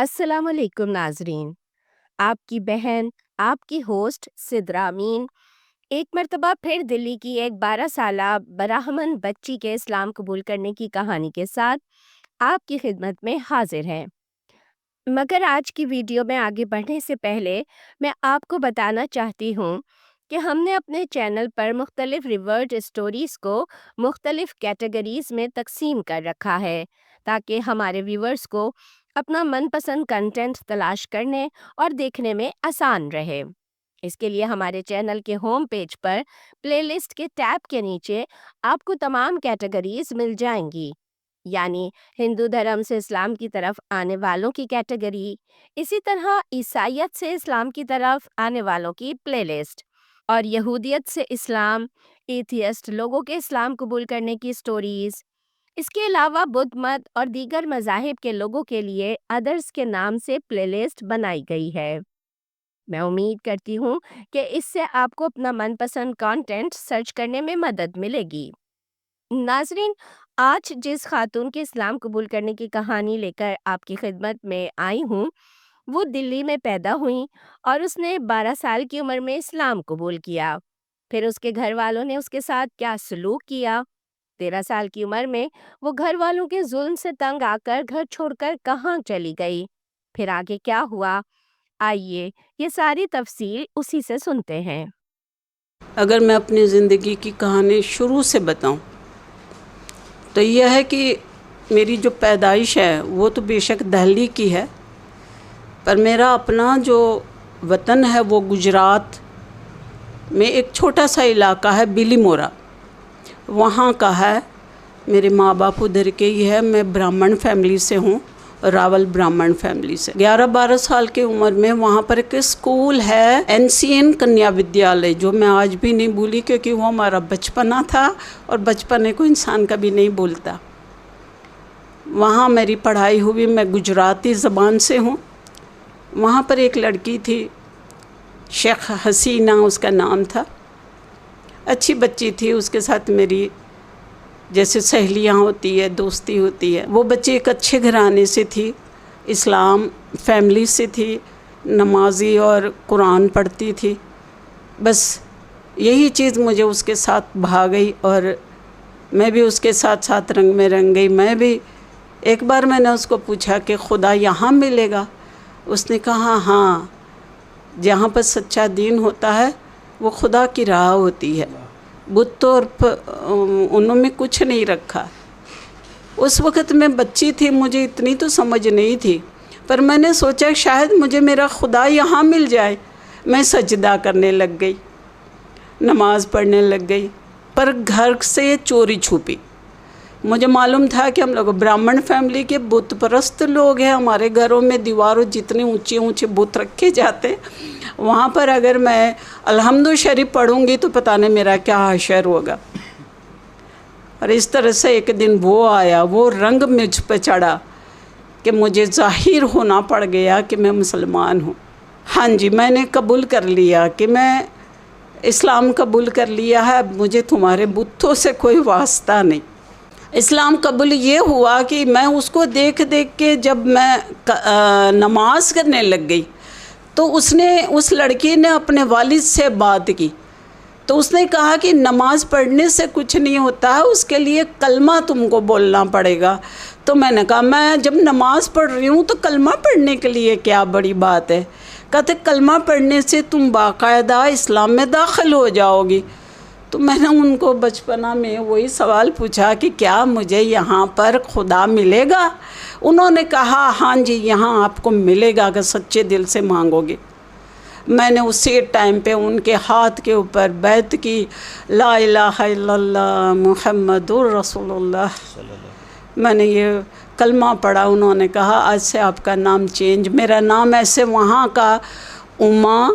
अस्सलाम वालेकुम नाजरीन। आपकी बहन, आपकी होस्ट सिद्रा अमीन एक मर्तबा फिर दिल्ली की एक 12 साला बराहमन बच्ची के इस्लाम कबूल करने की कहानी के साथ आपकी खिदमत में हाजिर है। मगर आज की वीडियो में आगे बढ़ने से पहले मैं आपको बताना चाहती हूँ कि हमने अपने चैनल पर मुख्तलिफ रिवर्ड स्टोरीज़ को मुख्तलिफ कैटेगरीज़ में तकसीम कर रखा है ताकि हमारे व्यूवर्स को अपना मनपसंद कंटेंट तलाश करने और देखने में आसान रहे। इसके लिए हमारे चैनल के होम पेज पर प्लेलिस्ट के टैब के नीचे आपको तमाम कैटेगरीज मिल जाएंगी, यानी हिंदू धर्म से इस्लाम की तरफ आने वालों की कैटेगरी, इसी तरह ईसाइयत से इस्लाम की तरफ आने वालों की प्लेलिस्ट, और यहूदियत से इस्लाम, एथियस्ट लोगों के इस्लाम कबूल करने की स्टोरीज। इसके अलावा बुद्ध मत और दीगर मज़ाहिब के लोगों के लिए अदर्स के नाम से प्लेलिस्ट बनाई गई है। मैं उम्मीद करती हूँ कि इससे आपको अपना मनपसंद कंटेंट सर्च करने में मदद मिलेगी। नाजरीन, आज जिस खातून के इस्लाम कबूल करने की कहानी लेकर आपकी खिदमत में आई हूँ, वो दिल्ली में पैदा हुई और उसने 12 साल की उम्र में इस्लाम कबूल किया। फिर उसके घर वालों ने उसके साथ क्या सलूक किया, 13 साल की उम्र में वो घर वालों के जुल्म से तंग आकर घर छोड़कर कहाँ चली गई, फिर आगे क्या हुआ, आइए ये सारी तफसील उसी से सुनते हैं। अगर मैं अपनी ज़िंदगी की कहानी शुरू से बताऊं तो यह है कि मेरी जो पैदाइश है वो तो बेशक दिल्ली की है, पर मेरा अपना जो वतन है वो गुजरात में एक छोटा सा इलाका है बिलीमोरा, वहाँ का है। मेरे माँ बाप उधर के ही है। मैं ब्राह्मण फैमिली से हूँ, रावल ब्राह्मण फैमिली से। 11-12 साल की उम्र में वहाँ पर एक स्कूल है NCN कन्या विद्यालय, जो मैं आज भी नहीं भूली, क्योंकि वो हमारा बचपना था और बचपने को इंसान कभी नहीं भूलता। वहाँ मेरी पढ़ाई हुई। मैं गुजराती ज़बान से हूँ। वहाँ पर एक लड़की थी, शेख हसीना उसका नाम था। अच्छी बच्ची थी, उसके साथ मेरी जैसे सहेलियाँ होती है, दोस्ती होती है। वो बच्ची एक अच्छे घराने से थी, इस्लाम फैमिली से थी, नमाजी और कुरान पढ़ती थी। बस यही चीज़ मुझे उसके साथ भा गई और मैं भी उसके साथ साथ रंग में रंग गई। मैं भी एक बार मैंने उसको पूछा कि खुदा यहाँ मिलेगा? उसने कहा हाँ, जहाँ पर सच्चा दीन होता है वो खुदा की राह होती है। बुत तो और उन्होंने कुछ नहीं रखा। उस वक़्त मैं बच्ची थी, मुझे इतनी तो समझ नहीं थी, पर मैंने सोचा शायद मुझे मेरा खुदा यहाँ मिल जाए। मैं सजदा करने लग गई, नमाज़ पढ़ने लग गई, पर घर से चोरी छुपी। मुझे मालूम था कि हम लोग ब्राह्मण फैमिली के बुत परस्त लोग हैं। हमारे घरों में दीवारों जितने ऊंचे ऊंचे बुत रखे जाते, वहाँ पर अगर मैं अल्हम्दु शरीफ पढ़ूँगी तो पता नहीं मेरा क्या हशर होगा। और इस तरह से एक दिन वो आया, वो रंग मुझ पर चढ़ा कि मुझे ज़ाहिर होना पड़ गया कि मैं मुसलमान हूँ। हाँ जी, मैंने कबूल कर लिया कि मैं इस्लाम कबूल कर लिया है। मुझे तुम्हारे बुतों से कोई वास्ता नहीं। इस्लाम कबूल ये हुआ कि मैं उसको देख देख के जब मैं नमाज करने लग गई तो उस लड़की ने अपने वालिद से बात की। तो उसने कहा कि नमाज़ पढ़ने से कुछ नहीं होता है, उसके लिए कलमा तुमको बोलना पड़ेगा। तो मैंने कहा मैं जब नमाज़ पढ़ रही हूँ तो कलमा पढ़ने के लिए क्या बड़ी बात है? कहते कलमा पढ़ने से तुम बाकायदा इस्लाम में दाखिल हो जाओगी। तो मैंने उनको बचपना में वही सवाल पूछा कि क्या मुझे यहाँ पर खुदा मिलेगा? उन्होंने कहा हाँ जी, यहाँ आपको मिलेगा अगर सच्चे दिल से मांगोगे। मैंने उसी टाइम पे उनके हाथ के ऊपर बैत की, ला इलाहा इल्लल्लाह मुहम्मदुर रसूलुल्लाह। मैंने ये कलमा पढ़ा। उन्होंने कहा आज से आपका नाम चेंज। मेरा नाम ऐसे वहाँ का उमा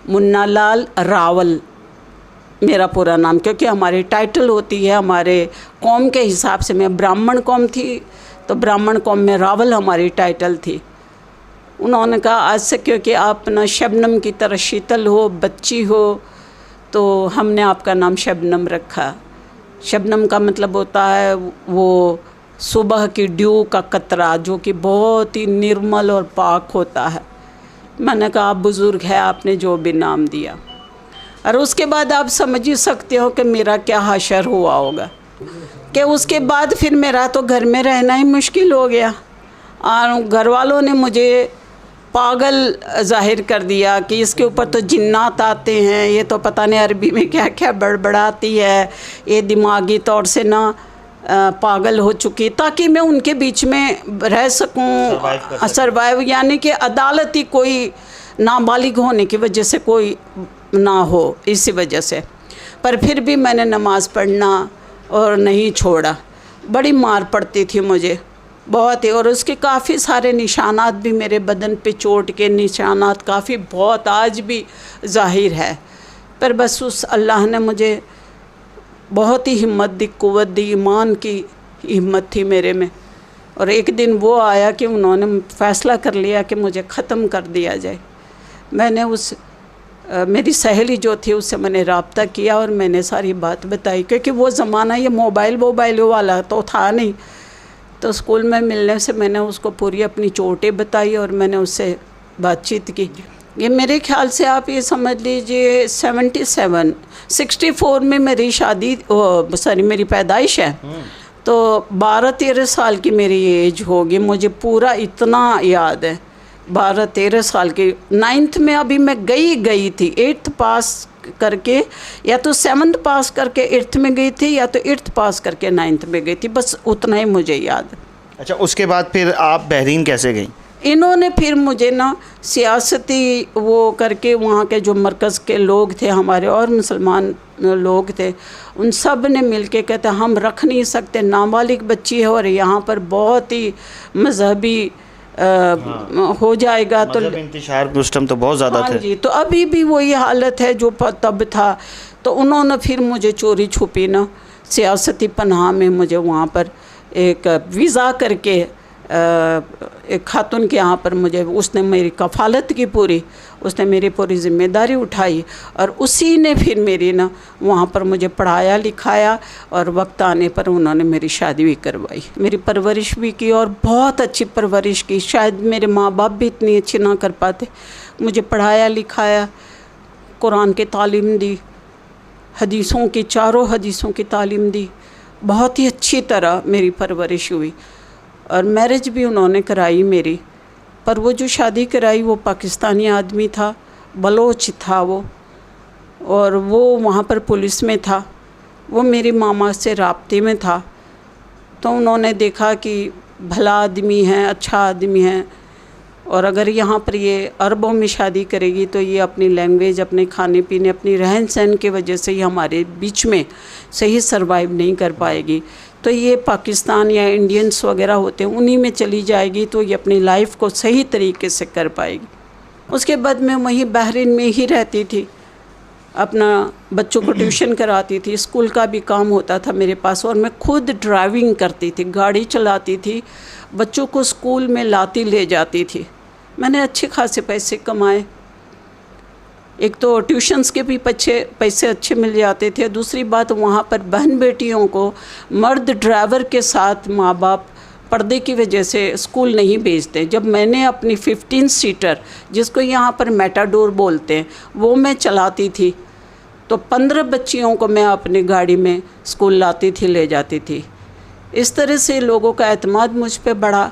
मुन्ना लाल रावल मेरा पूरा नाम, क्योंकि हमारी टाइटल होती है हमारे कौम के हिसाब से। मैं ब्राह्मण कौम थी तो ब्राह्मण कौम में रावल हमारी टाइटल थी। उन्होंने कहा आज से क्योंकि आप ना शबनम की तरह शीतल हो, बच्ची हो, तो हमने आपका नाम शबनम रखा। शबनम का मतलब होता है वो सुबह की ड्यू का कतरा जो कि बहुत ही निर्मल और पाक होता है। मैंने कहा आप बुज़ुर्ग है, आपने जो भी नाम दिया। और उसके बाद आप समझ ही सकते हो कि मेरा क्या हशर हुआ होगा, कि उसके बाद फिर मेरा तो घर में रहना ही मुश्किल हो गया और घर वालों ने मुझे पागल जाहिर कर दिया कि इसके ऊपर तो जिन्नात आते हैं, ये तो पता नहीं अरबी में क्या क्या बड़बड़ाती है, ये दिमागी तौर से ना पागल हो चुकी, ताकि मैं उनके बीच में रह सकूं, सरवाइव, यानी कि अदालती कोई नाबालिग होने की वजह से कोई ना हो, इसी वजह से। पर फिर भी मैंने नमाज़ पढ़ना और नहीं छोड़ा। बड़ी मार पड़ती थी मुझे बहुत ही, और उसके काफ़ी सारे निशानात भी मेरे बदन पे, चोट के निशानात काफ़ी बहुत आज भी ज़ाहिर है। पर बस उस अल्लाह ने मुझे बहुत ही हिम्मत दी, क़ुव्वत दी, ईमान की हिम्मत थी मेरे में। और एक दिन वो आया कि उन्होंने फ़ैसला कर लिया कि मुझे ख़त्म कर दिया जाए। मैंने मेरी सहेली जो थी उससे मैंने रब्ता किया और मैंने सारी बात बताई, क्योंकि वो ज़माना ये मोबाइल वाला तो था नहीं। तो स्कूल में मिलने से मैंने उसको पूरी अपनी चोटें बताई और मैंने उससे बातचीत की। ये मेरे ख्याल से आप ये समझ लीजिए 64 में मेरी शादी, मेरी पैदाइश है, तो 12-13 साल की मेरी एज होगी। मुझे पूरा इतना याद है, 12-13 साल की। 9th में अभी मैं गई थी, 8th पास करके, या तो 7th पास करके 8th में गई थी, या तो 8th पास करके 9th में गई थी, बस उतना ही मुझे याद है। अच्छा, उसके बाद फिर आप बहरीन कैसे गई? इन्होंने फिर मुझे ना सियासती वो करके, वहाँ के जो मरकज़ के लोग थे हमारे और मुसलमान लोग थे, उन सब ने मिल के कहते हम रख नहीं सकते, नाबालिग बच्ची है और यहाँ पर बहुत ही मजहबी हो जाएगा, तो इंतशार उस टाइम तो बहुत ज़्यादा थे। जी, तो अभी भी वही हालत है जो तब था। तो उन्होंने फिर मुझे चोरी छुपी ना सियासती पनाह में मुझे वहाँ पर एक वीज़ा करके एक खातून के यहाँ पर मुझे, उसने मेरी कफ़ालत की पूरी, उसने मेरी पूरी ज़िम्मेदारी उठाई और उसी ने फिर मेरी ना वहाँ पर मुझे पढ़ाया लिखाया और वक्त आने पर उन्होंने मेरी शादी भी करवाई, मेरी परवरिश भी की और बहुत अच्छी परवरिश की। शायद मेरे माँ बाप भी इतनी अच्छी ना कर पाते। मुझे पढ़ाया लिखाया, कुरान की तालीम दी, हदीसों की, चारों हदीसों की तालीम दी, बहुत ही अच्छी तरह मेरी परवरिश हुई और मैरिज भी उन्होंने कराई मेरी। पर वो जो शादी कराई वो पाकिस्तानी आदमी था, बलोच था वो, और वो वहाँ पर पुलिस में था। वो मेरी मामा से राब्ते में था, तो उन्होंने देखा कि भला आदमी है, अच्छा आदमी है, और अगर यहाँ पर ये अरबों में शादी करेगी तो ये अपनी लैंग्वेज, अपने खाने पीने, अपनी रहन सहन की वजह से ये हमारे बीच में सही सरवाइव नहीं कर पाएगी, तो ये पाकिस्तान या इंडियंस वगैरह होते हैं उन्हीं में चली जाएगी, तो ये अपनी लाइफ को सही तरीके से कर पाएगी। उसके बाद मैं वहीं बहरीन में ही रहती थी, अपना बच्चों को ट्यूशन कराती थी, स्कूल का भी काम होता था मेरे पास, और मैं खुद ड्राइविंग करती थी, गाड़ी चलाती थी, बच्चों को स्कूल में लाती ले जाती थी। मैंने अच्छे खासे पैसे कमाए। एक तो ट्यूशन्स के भी पैसे अच्छे मिल जाते थे, दूसरी बात वहाँ पर बहन बेटियों को मर्द ड्राइवर के साथ माँ बाप पर्दे की वजह से स्कूल नहीं भेजते। जब मैंने अपनी 15 सीटर, जिसको यहाँ पर मेटाडोर बोलते हैं, वो मैं चलाती थी, तो 15 बच्चियों को मैं अपनी गाड़ी में स्कूल लाती थी, ले जाती थी। इस तरह से लोगों का एतमाद मुझ पे बढ़ा।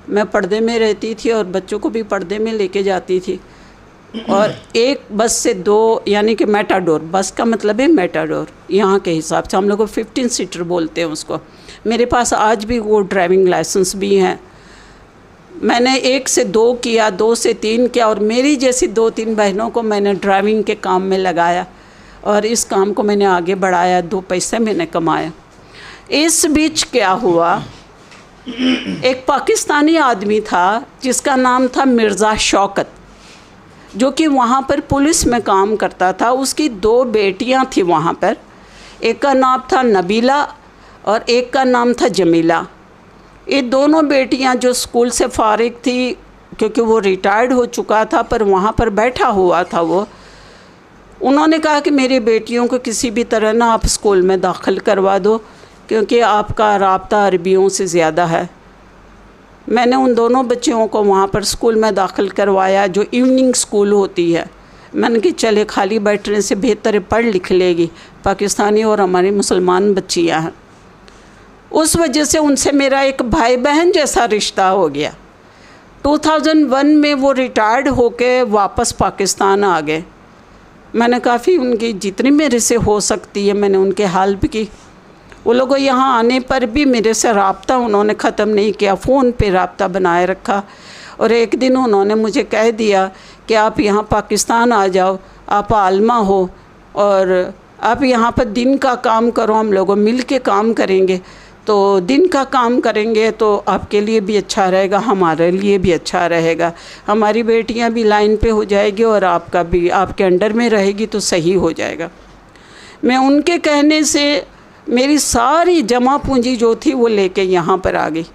मैं पर्दे में रहती थी और बच्चों को भी पर्दे में लेके जाती थी। और एक बस से 2, यानी कि मेटाडोर, बस का मतलब है मेटाडोर, यहाँ के हिसाब से हम लोग 15 सीटर बोलते हैं उसको। मेरे पास आज भी वो ड्राइविंग लाइसेंस भी हैं। मैंने 1 से 2 किया, 2 से 3 किया, और मेरी जैसी 2-3 बहनों को मैंने ड्राइविंग के काम में लगाया और इस काम को मैंने आगे बढ़ाया, 2 पैसे मैंने कमाया। इस बीच क्या हुआ, एक पाकिस्तानी आदमी था जिसका नाम था मिर्ज़ा शौकत, जो कि वहाँ पर पुलिस में काम करता था। उसकी 2 बेटियाँ थी वहाँ पर, एक का नाम था नबीला और एक का नाम था जमीला। ये दोनों बेटियाँ जो स्कूल से फारिग थी, क्योंकि वो रिटायर्ड हो चुका था, पर वहाँ पर बैठा हुआ था वो, उन्होंने कहा कि मेरी बेटियों को किसी भी तरह ना आप स्कूल में दाखिल करवा दो, क्योंकि आपका राब्ता अरबियों से ज़्यादा है। मैंने उन दोनों बच्चियों को वहाँ पर स्कूल में दाखिल करवाया जो इवनिंग स्कूल होती है। मैंने कि चले खाली बैठने से बेहतर पढ़ लिख लेगी, पाकिस्तानी और हमारी मुसलमान बच्चियाँ हैं। उस वजह से उनसे मेरा एक भाई बहन जैसा रिश्ता हो गया। 2001 में वो रिटायर्ड होके वापस पाकिस्तान आ गए। मैंने काफ़ी उनकी जितनी मेरे से हो सकती है मैंने उनके हेल्प की। वो लोगों यहाँ आने पर भी मेरे से राब्ता उन्होंने ख़त्म नहीं किया, फ़ोन पे राब्ता बनाए रखा। और एक दिन उन्होंने मुझे कह दिया कि आप यहाँ पाकिस्तान आ जाओ, आप आलमा हो और आप यहाँ पर दिन का काम करो, हम लोग मिल के काम करेंगे। तो दिन का काम करेंगे तो आपके लिए भी अच्छा रहेगा, हमारे लिए भी अच्छा रहेगा, हमारी बेटियाँ भी लाइन पे हो जाएगी और आपका भी आपके अंडर में रहेगी तो सही हो जाएगा। मैं उनके कहने से मेरी सारी जमा पूंजी जो थी वो लेके यहाँ पर आ गई।